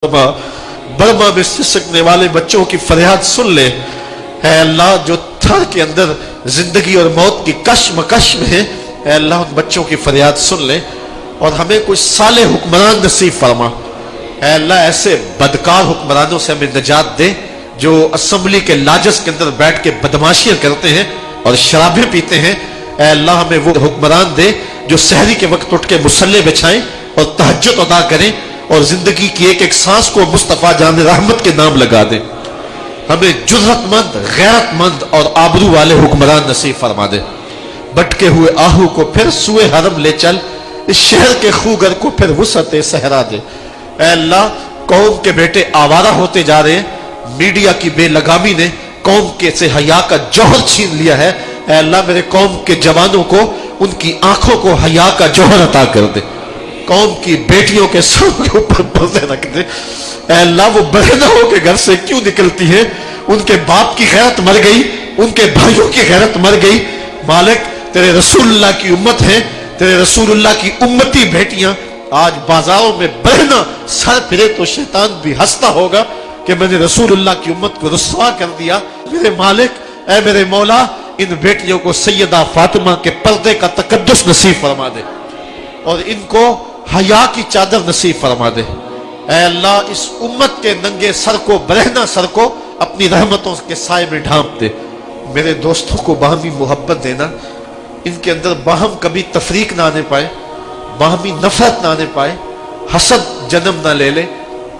Burma में सिसकने वाले बच्चों की फरियाद सुन ले। है अल्लाह, जो थर के अंदर जिंदगी और मौत की कश्मकश में है, अल्लाह उन बच्चों की फरियाद सुन ले और हमें कोई साले हुक्मरान नसीब फरमा। है अल्लाह, ऐसे बदकार हुक्मरानों से हमें निजात दे जो असेंबली के लाजस के अंदर बैठ के बदमाशियां करते हैं और शराबें पीते हैं। है अल्लाह, हमें वो हुक्मरान दे जो सहरी के वक्त उठ के मुसल्ले बिछाएं और तहज्जुद अदा करें और जिंदगी की एक एक सांस को मुस्तफा जान रहमत के नाम लगा दे। हमें जुर्रतमंद, गैरतमंद और आबरू वाले हुक्मरान नसीब फरमा दे। भटके हुए आहू को फिर सुए हरम ले चल, इस शहर के खूगर को फिर वुसअते सहरा दे। ऐ अल्लाह, कौम के बेटे आवारा होते जा रहे हैं, मीडिया की बेलगामी ने कौम के से हया का जौहर छीन लिया है। ऐ अल्लाह, मेरे कौम के जवानों को उनकी आंखों को हया का जौहर अता कर दे। कौम की बेटियों के सर के ऊपर पर्दे रख दे। ऐ अल्लाह, वो बहना हो के घर से क्यों निकलती है? उनके बाप की गैरत मर गई, उनके भाइयों की गैरत मर गई। मालिक, तेरे रसूलुल्लाह की उम्मत है, तेरे रसूलुल्लाह की उम्मती बेटियां आज बाजारों में बहना सर फिरे तो शैतान भी हंसता होगा कि मैंने रसूलुल्लाह की उम्मत को रुस्वा कर दिया। मेरे मालिक, ऐ मेरे मौला, इन बेटियों को सैयदा फातिमा के पर्दे का तकद्दुस नसीब फरमा दे और इनको हया की चादर नसीब फरमा दे। ऐ अल्लाह, इस उम्मत के नंगे सर को, बरहना सर को अपनी रहमतों के साए में ढांप दे। मेरे दोस्तों को बाहमी मोहब्बत देना, इनके अंदर बाहम कभी तफरीक ना आने पाए, बाहमी नफरत ना आने पाए, हसद जन्म ना ले ले।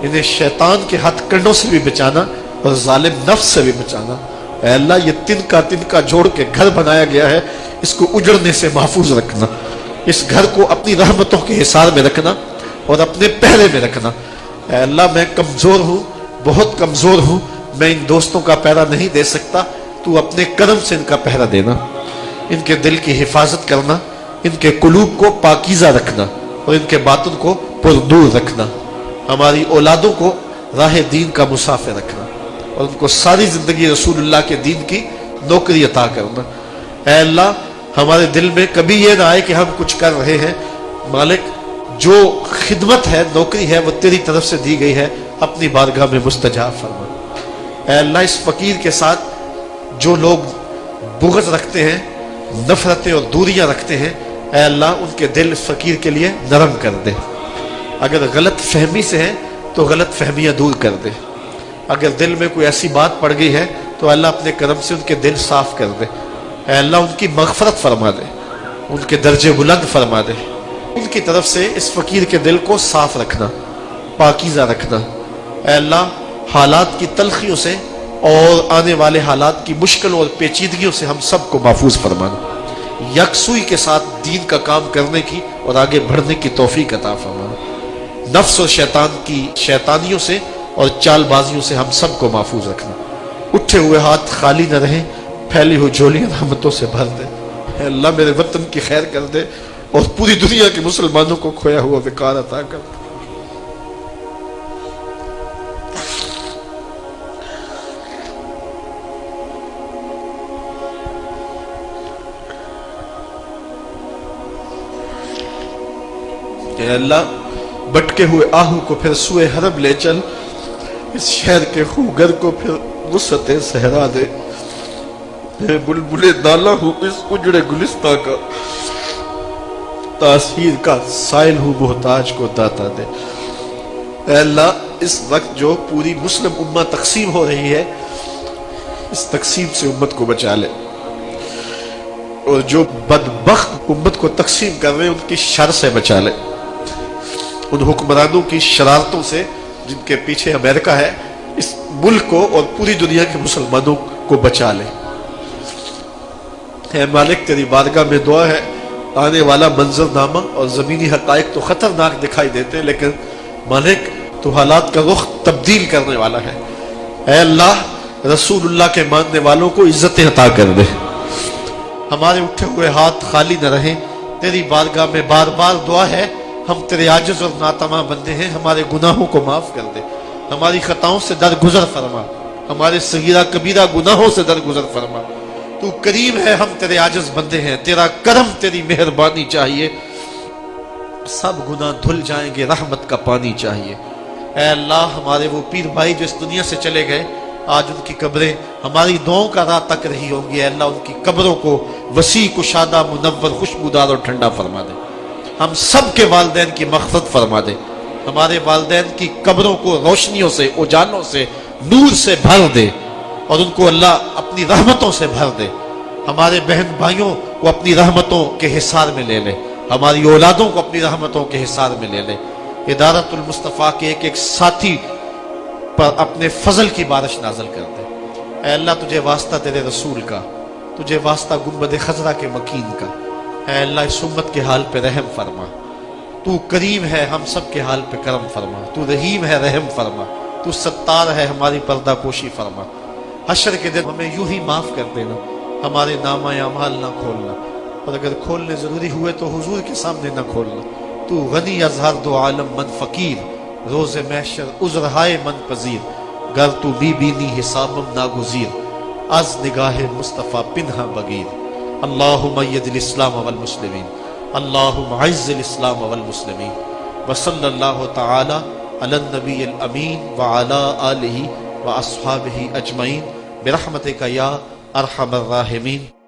इन्हें शैतान के हथकंडों से भी बचाना और जालिम नफ्स से भी बचाना। ऐ अल्लाह, ये तिनका जोड़ के घर बनाया गया है, इसको उजड़ने से महफूज रखना। इस घर को अपनी रहमतों के हिसार में रखना और अपने पहरे में रखना। ऐ अल्लाह, मैं कमजोर हूँ, बहुत कमजोर हूँ, मैं इन दोस्तों का पहरा नहीं दे सकता, तू अपने करम से इनका पहरा देना, इनके दिल की हिफाजत करना, इनके कुलूब को पाकीज़ा रखना और इनके बातों को पुरदूर रखना। हमारी औलादों को राह दीन का मुसाफिर रखना और उनको सारी जिंदगी रसूलुल्लाह के दीन की नौकरी अता करना। ऐ अल्लाह, हमारे दिल में कभी ये ना आए कि हम कुछ कर रहे हैं। मालिक, जो खिदमत है, नौकरी है, वो तेरी तरफ से दी गई है, अपनी बारगाह में मुस्तजाब फरमा। ऐ अल्लाह, इस फकीर के साथ जो लोग बुग़्ज़ रखते हैं, नफरतें और दूरियां रखते हैं, ऐ अल्लाह, उनके दिल फकीर के लिए नरम कर दे। अगर गलत फहमी से है तो गलत फहमियां दूर कर दे। अगर दिल में कोई ऐसी बात पड़ गई है तो अल्लाह अपने करम से उनके दिल साफ कर दे। ऐ अल्लाह, उनकी मग़फ़रत फरमा दे, उनके दर्जे बुलंद फरमा दे। उनकी तरफ से इस फकीर के दिल को साफ रखना, पाकीज़ा रखना। ऐ अल्लाह, हालात की तलखियों से और आने वाले हालात की मुश्किलों और पेचीदगियों से हम सबको महफूज फरमाना। यकसुई के साथ दीन का काम करने की और आगे बढ़ने की तौफीक अता फरमाना। नफ्स और शैतान की शैतानियों से और चालबाजियों से हम सबको महफूज रखना। उठे हुए हाथ खाली न रहें, फैली हुई झोलियां रहमतों से भर दे। अल्लाह, मेरे वतन की खैर कर दे और पूरी दुनिया के मुसलमानों को खोया हुआ विकार अता कर दे। अल्लाह, भटके हुए आहू को फिर सुए हरम ले चल, इस शहर के खूगर को फिर वुसअते सहरा दे। बुलबुले नाला हूँ इस उजड़े गुलिस्तां का, तासीर का साइल हूँ मोहताज को दाता दे। अल्लाह, इस वक्त जो पूरी मुस्लिम उम्मा तकसीम हो रही है, इस तकसीम से उम्मत को बचा ले और जो बदबख्त उम्मत को तकसीम कर रहे हैं उनकी शर से बचा ले। उन हुक्मरानों की शरारतों से जिनके पीछे अमेरिका है, इस मुल्क को और पूरी दुनिया के मुसलमानों को बचा ले। है मालिक, तेरी बारगाह में दुआ है, आने वाला मंजरनामा और ज़मीनी हक़ाइक़ तो ख़तरनाक दिखाई देते हैं, लेकिन मालिक, तो हालात का रुख तब्दील करने वाला है। ऐ अल्लाह, रसूलुल्लाह के मानने वालों को इज्जतें अता कर दे। हमारे उठे हुए हाथ खाली न रहें, तेरी बारगाह में बार बार दुआ है, हम तेरे आजिज़ और नातमा बंदे हैं, हमारे गुनाहों को माफ़ कर दे, हमारी खताओं से दरगुजर फरमा, हमारे सगीरा कबीरा गुनाहों से दरगुजर फरमा। तू करीम है, हम तेरे आजिज़ बंदे हैं, तेरा करम, तेरी मेहरबानी चाहिए। सब गुनाह धुल जाएंगे, रहमत का पानी चाहिए। اے اللہ ہمارے وہ پیر بھائی جو اس دنیا سے چلے گئے، آج ان کی قبریں ہماری دعاؤں کا راہ تک رہی ہوں گی، اے اللہ ان کی قبروں کو وسیع کشادہ، منور، خوشبودار اور ٹھنڈا فرما دے۔ ہم سب کے والدین کی مغفرت فرما دے، ہمارے والدین کی قبروں کو روشنیوں سے، اجالوں سے، نور سے بھر دے، اور ان کو اللہ اپنی رحمتوں سے بھر دے۔ ہمارے بہن بھائیوں کو اپنی رحمتوں کے حصار میں لے لے، ہماری اولادوں کو اپنی رحمتوں کے حصار میں لے لے۔ ادارت المصطفیٰ کے ایک ایک ساتھی پر اپنے فضل کی بارش نازل کر دے۔ اے اللہ تجھے واسطہ تیرے رسول کا، تجھے واسطہ گنبد خضرا کے مکین کا، اے اللہ اس امت کے حال پہ رحم فرما۔ تو کریم ہے، ہم سب کے حال پہ کرم فرما۔ تو رحیم ہے، رحم فرما۔ تو ستار ہے، ہماری پردہ پوشی فرما۔ حشر کے دن ہمیں یوں ہی معاف کر دینا، ہمارے نامہ اعمال نہ کھولنا، اور اگر کھولنے ضروری ہوئے تو حضور کے سامنے نہ کھولنا۔ تو غنی از ہر دو عالم من فقیر، روز محشر عذرہائے من پذیر، گر تو بی بینی حسابم ناگزیر، از نگاہ مصطفیٰ پنہا بغیر۔ اللہم اید الاسلام والمسلمین، اللہم عز الاسلام والمسلمین، وصلی اللہ تعالی علی النبی الامین وعلی آلہ واصحابہ اجمعین برحمتک یا ارحم الراحمین۔